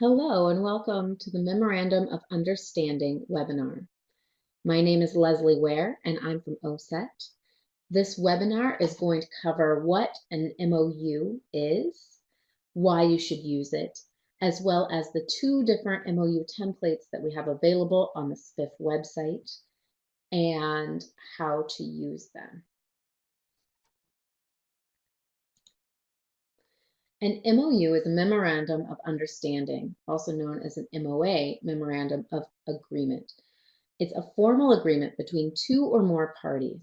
Hello and welcome to the Memorandum of Understanding webinar. My name is Leslie Ware and I'm from OSET. This webinar is going to cover what an MOU is, why you should use it, as well as the two different MOU templates that we have available on the SPF website and how to use them. An MOU is a Memorandum of Understanding, also known as an MOA, Memorandum of Agreement. It's a formal agreement between two or more parties.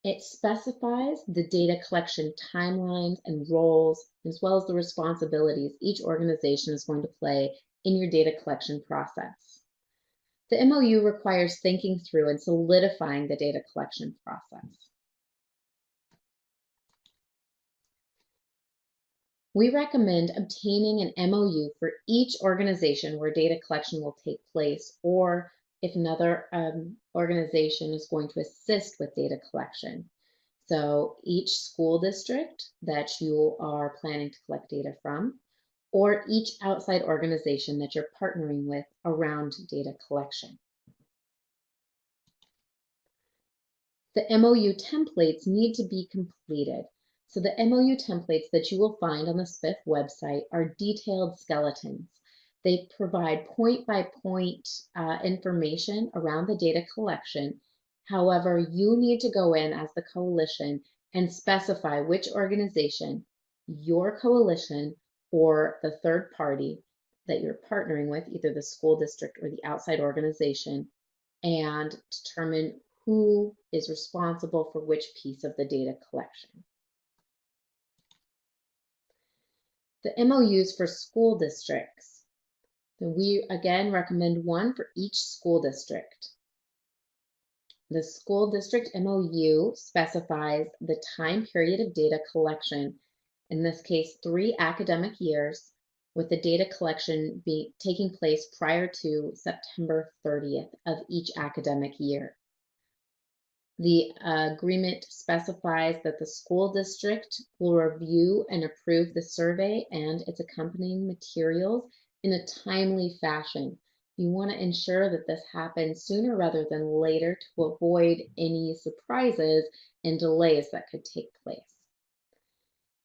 It specifies the data collection timelines and roles, as well as the responsibilities each organization is going to play in your data collection process. The MOU requires thinking through and solidifying the data collection process. We recommend obtaining an MOU for each organization where data collection will take place, or if another organization is going to assist with data collection. So each school district that you are planning to collect data from, or each outside organization that you're partnering with around data collection. The MOU templates need to be completed. So the MOU templates that you will find on the SPF website are detailed skeletons. They provide point-by-point information around the data collection. However, you need to go in as the coalition and specify which organization, your coalition, or the third party that you're partnering with, either the school district or the outside organization, and determine who is responsible for which piece of the data collection. The MOUs for school districts. We again recommend one for each school district. The school district MOU specifies the time period of data collection, in this case 3 academic years, with the data collection taking place prior to September 30th of each academic year. The agreement specifies that the school district will review and approve the survey and its accompanying materials in a timely fashion. You want to ensure that this happens sooner rather than later to avoid any surprises and delays that could take place.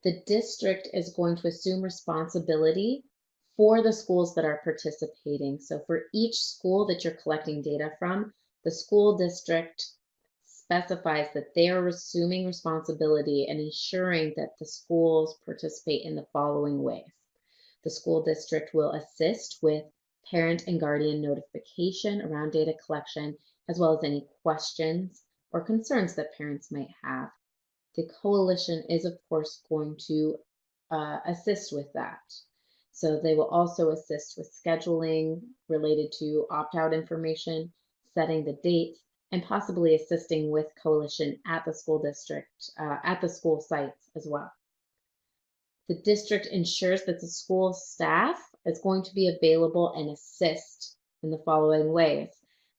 The district is going to assume responsibility for the schools that are participating. So for each school that you're collecting data from, the school district specifies that they are assuming responsibility and ensuring that the schools participate in the following ways. The school district will assist with parent and guardian notification around data collection, as well as any questions or concerns that parents might have. The coalition is, of course, going to assist with that. So they will also assist with scheduling related to opt-out information, setting the dates, and possibly assisting with coalition at the school district, at the school sites as well. The district ensures that the school staff is going to be available and assist in the following ways.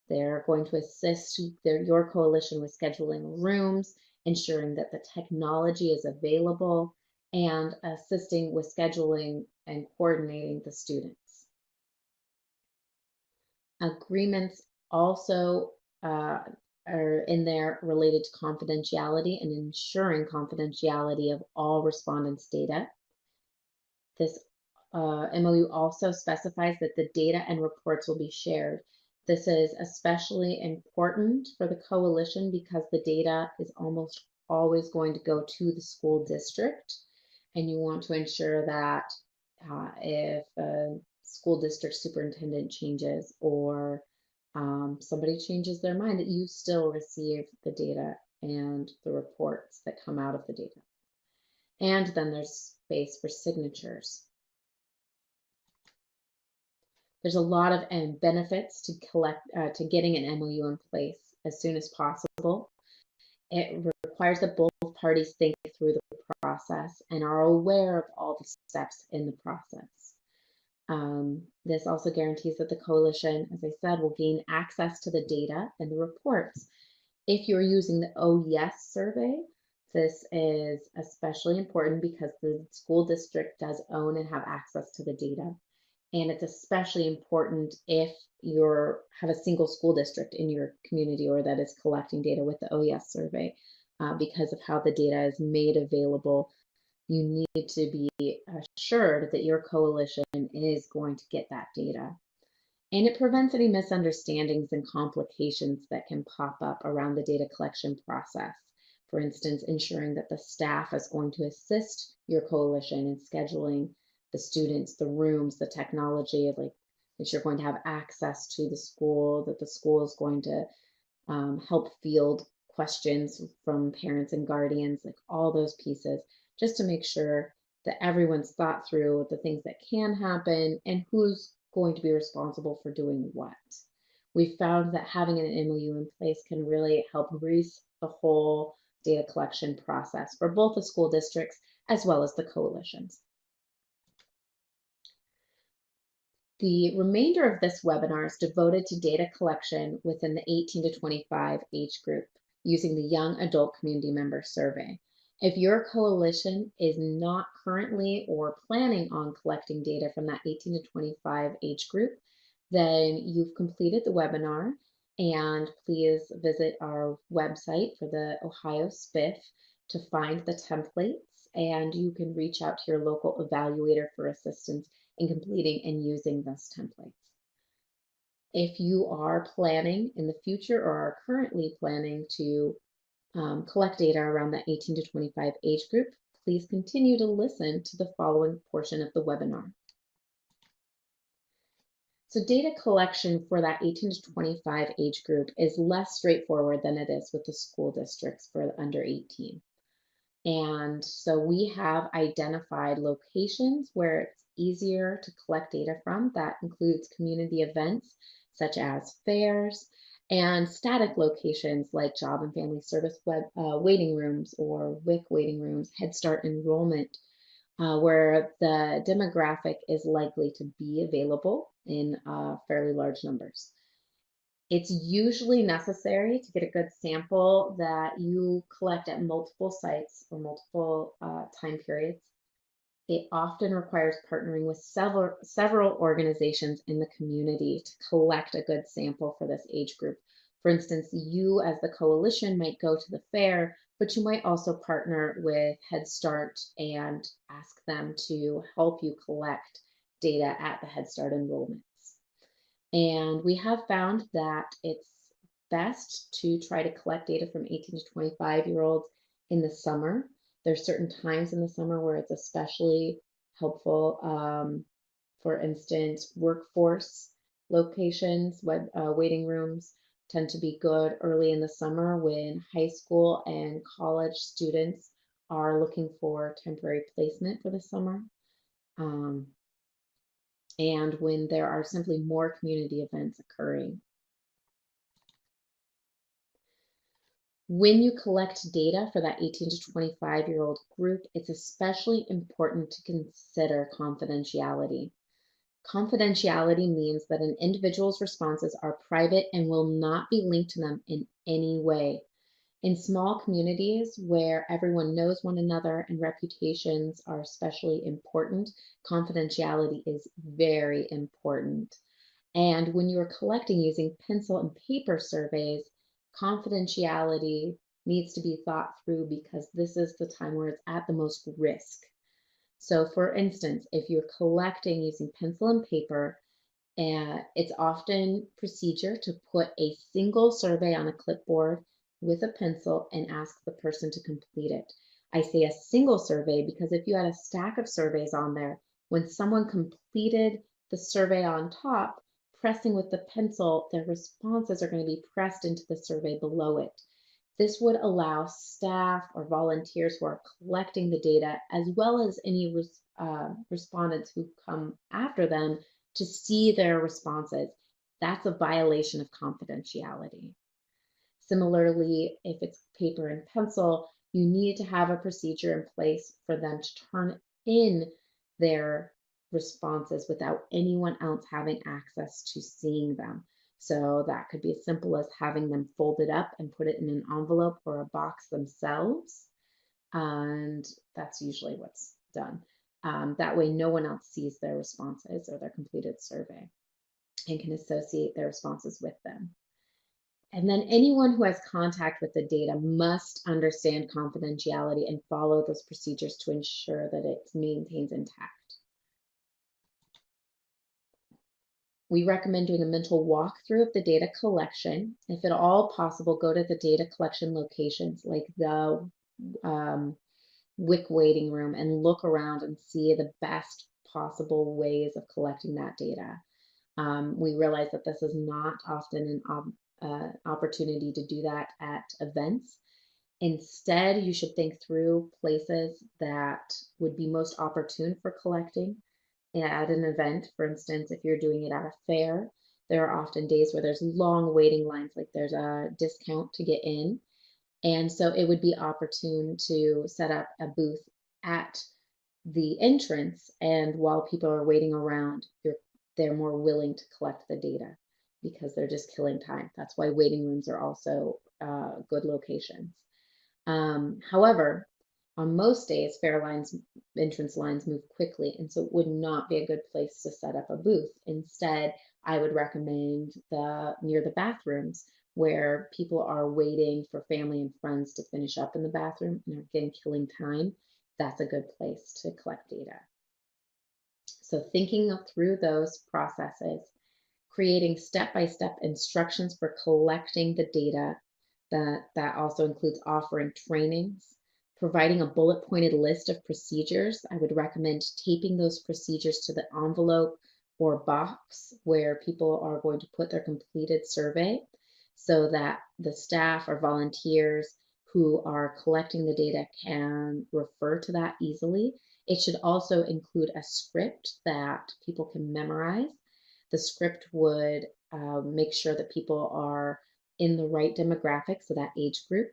They're going to assist your coalition with scheduling rooms, ensuring that the technology is available, and assisting with scheduling and coordinating the students. Agreements also are in there related to confidentiality and ensuring confidentiality of all respondents' data. This MOU also specifies that the data and reports will be shared. This is especially important for the coalition because the data is almost always going to go to the school district, and you want to ensure that if a school district superintendent changes or somebody changes their mind, that you still receive the data and the reports that come out of the data. And then there's space for signatures. There's a lot of benefits to getting an MOU in place as soon as possible. It requires that both parties think through the process and are aware of all the steps in the process. This also guarantees that the coalition, as I said, will gain access to the data and the reports. If you're using the OES survey, this is especially important because the school district does own and have access to the data. And it's especially important if you have a single school district in your community or that is collecting data with the OES survey, because of how the data is made available. You need to be assured that your coalition is going to get that data. And it prevents any misunderstandings and complications that can pop up around the data collection process. For instance, ensuring that the staff is going to assist your coalition in scheduling the students, the rooms, the technology, like that you're going to have access to the school, that the school is going to help field questions from parents and guardians, like all those pieces, just to make sure that everyone's thought through the things that can happen and who's going to be responsible for doing what. We found that having an MOU in place can really help grease the whole data collection process for both the school districts as well as the coalitions. The remainder of this webinar is devoted to data collection within the 18 to 25 age group using the Young Adult Community Member Survey. If your coalition is not currently or planning on collecting data from that 18 to 25 age group, then you've completed the webinar, and please visit our website for the Ohio SPF to find the templates, and you can reach out to your local evaluator for assistance in completing and using those templates. If you are planning in the future or are currently planning to collect data around the 18 to 25 age group, please continue to listen to the following portion of the webinar. So data collection for that 18 to 25 age group is less straightforward than it is with the school districts for the under 18. And so we have identified locations where it's easier to collect data from. That includes community events such as fairs and static locations like Job and Family Service waiting rooms or WIC waiting rooms, Head Start enrollment, where the demographic is likely to be available in fairly large numbers. It's usually necessary to get a good sample that you collect at multiple sites or multiple time periods. It often requires partnering with several organizations in the community to collect a good sample for this age group. For instance, you as the coalition might go to the fair, but you might also partner with Head Start and ask them to help you collect data at the Head Start enrollments. And we have found that it's best to try to collect data from 18 to 25-year-olds in the summer. There's certain times in the summer where it's especially helpful. For instance, workforce locations, waiting rooms tend to be good early in the summer when high school and college students are looking for temporary placement for the summer. And when there are simply more community events occurring. When you collect data for that 18 to 25-year-old group, it's especially important to consider confidentiality. Confidentiality means that an individual's responses are private and will not be linked to them in any way. In small communities where everyone knows one another and reputations are especially important, confidentiality is very important. And when you're collecting using pencil and paper surveys, confidentiality needs to be thought through because this is the time where it's at the most risk. So for instance, if you're collecting using pencil and paper, it's often procedure to put a single survey on a clipboard with a pencil and ask the person to complete it. I say a single survey because if you had a stack of surveys on there, when someone completed the survey on top, pressing with the pencil, their responses are going to be pressed into the survey below it. This would allow staff or volunteers who are collecting the data, as well as any respondents who come after them, to see their responses. That's a violation of confidentiality. Similarly, if it's paper and pencil, you need to have a procedure in place for them to turn in their responses without anyone else having access to seeing them. So that could be as simple as having them fold it up and put it in an envelope or a box themselves. And that's usually what's done. That way no one else sees their responses or their completed survey and can associate their responses with them. And then anyone who has contact with the data must understand confidentiality and follow those procedures to ensure that it maintains intact. We recommend doing a mental walkthrough of the data collection. If at all possible, go to the data collection locations like the WIC waiting room and look around and see the best possible ways of collecting that data. We realize that this is not often an opportunity to do that at events. Instead, you should think through places that would be most opportune for collecting at an event. For instance, if you're doing it at a fair, there are often days where there's long waiting lines, like there's a discount to get in. And so it would be opportune to set up a booth at the entrance, and while people are waiting around, they're more willing to collect the data because they're just killing time. That's why waiting rooms are also good locations. However, on most days, fair lines, entrance lines move quickly, and so it would not be a good place to set up a booth. Instead, I would recommend near the bathrooms where people are waiting for family and friends to finish up in the bathroom and are again killing time. That's a good place to collect data. So thinking through those processes, creating step-by-step instructions for collecting the data, that also includes offering trainings, providing a bullet-pointed list of procedures. I would recommend taping those procedures to the envelope or box where people are going to put their completed survey so that the staff or volunteers who are collecting the data can refer to that easily. It should also include a script that people can memorize. The script would make sure that people are in the right demographic, so that age group.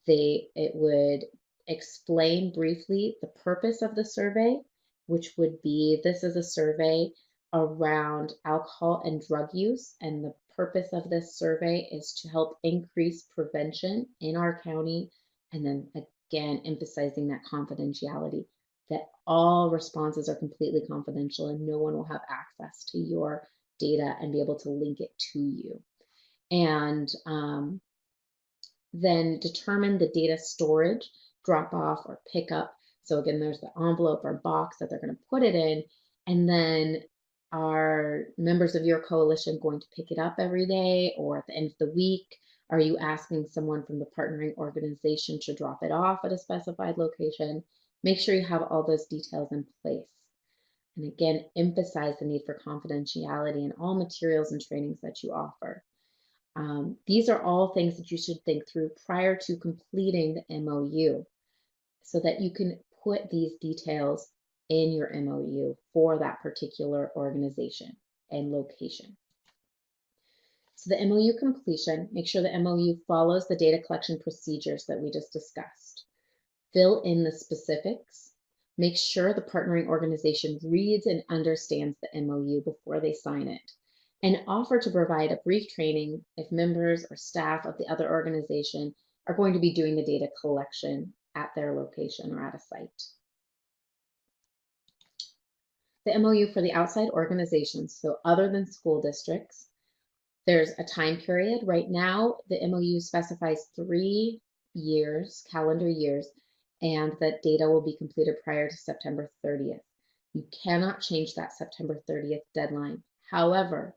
It would explain briefly the purpose of the survey, which would be, this is a survey around alcohol and drug use, and the purpose of this survey is to help increase prevention in our county, and then again emphasizing that confidentiality, that all responses are completely confidential and no one will have access to your data and be able to link it to you. And then determine the data storage, drop off or pick up. So again, there's the envelope or box that they're going to put it in, and then are members of your coalition going to pick it up every day or at the end of the week? Are you asking someone from the partnering organization to drop it off at a specified location? Make sure you have all those details in place. And again, emphasize the need for confidentiality in all materials and trainings that you offer. These are all things that you should think through prior to completing the MOU so that you can put these details in your MOU for that particular organization and location. So the MOU completion, make sure the MOU follows the data collection procedures that we just discussed. Fill in the specifics. Make sure the partnering organization reads and understands the MOU before they sign it, and offer to provide a brief training if members or staff of the other organization are going to be doing the data collection at their location or at a site. The MOU for the outside organizations, so other than school districts, there's a time period. Right now, the MOU specifies 3 years, calendar years, and that data will be completed prior to September 30th. You cannot change that September 30th deadline. However,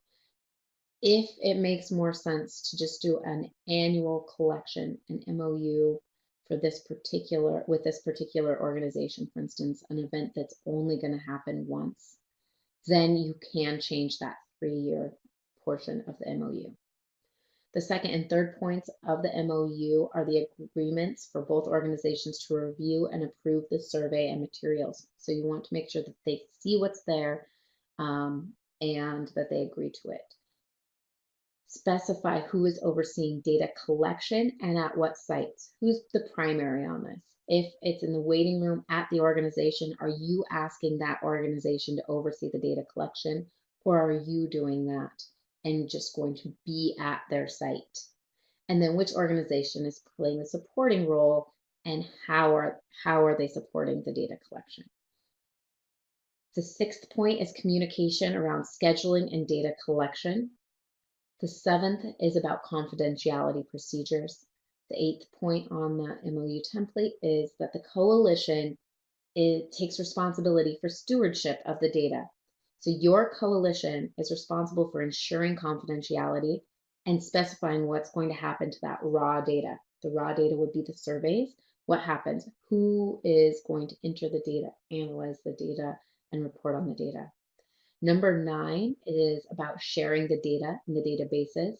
if it makes more sense to just do an annual collection, an MOU for this particular, with this particular organization, for instance, an event that's only going to happen once, then you can change that 3-year portion of the MOU. The second and third points of the MOU are the agreements for both organizations to review and approve the survey and materials. So you want to make sure that they see what's there and that they agree to it. Specify who is overseeing data collection and at what sites. Who's the primary on this? If it's in the waiting room at the organization, are you asking that organization to oversee the data collection, or are you doing that and just going to be at their site? And then which organization is playing the supporting role, and how are they supporting the data collection? The sixth point is communication around scheduling and data collection. The seventh is about confidentiality procedures. The eighth point on that MOU template is that the coalition takes responsibility for stewardship of the data. So your coalition is responsible for ensuring confidentiality and specifying what's going to happen to that raw data. The raw data would be the surveys. What happens? Who is going to enter the data, analyze the data, and report on the data? Number 9 is about sharing the data in the databases.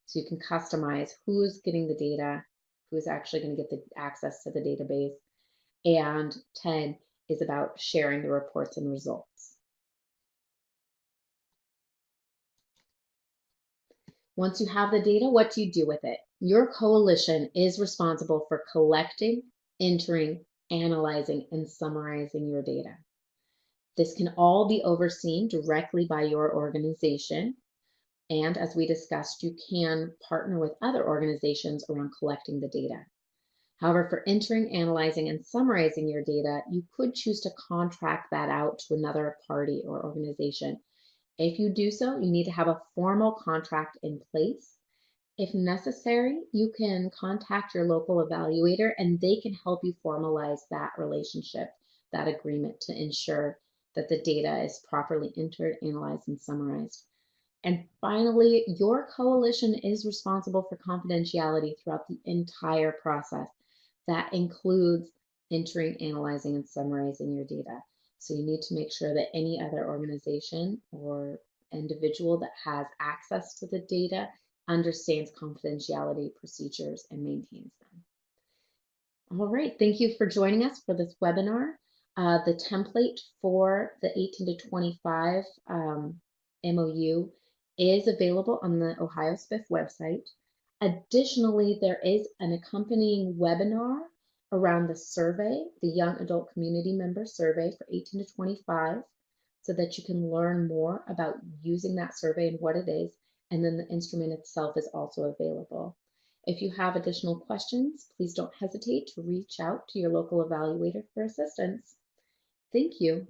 So you can customize who's getting the data, who's actually going to get the access to the database. And 10 is about sharing the reports and results. Once you have the data, what do you do with it? Your coalition is responsible for collecting, entering, analyzing, and summarizing your data. This can all be overseen directly by your organization. And as we discussed, you can partner with other organizations around collecting the data. However, for entering, analyzing, and summarizing your data, you could choose to contract that out to another party or organization. If you do so, you need to have a formal contract in place. If necessary, you can contact your local evaluator and they can help you formalize that relationship, that agreement, to ensure that the data is properly entered, analyzed, and summarized. And finally, your coalition is responsible for confidentiality throughout the entire process. That includes entering, analyzing, and summarizing your data. So you need to make sure that any other organization or individual that has access to the data understands confidentiality procedures and maintains them. All right, thank you for joining us for this webinar. The template for the 18 to 25 MOU is available on the Ohio SPF website. Additionally, there is an accompanying webinar around the survey, the Young Adult Community Member Survey for 18 to 25, so that you can learn more about using that survey and what it is, and then the instrument itself is also available. If you have additional questions, please don't hesitate to reach out to your local evaluator for assistance. Thank you.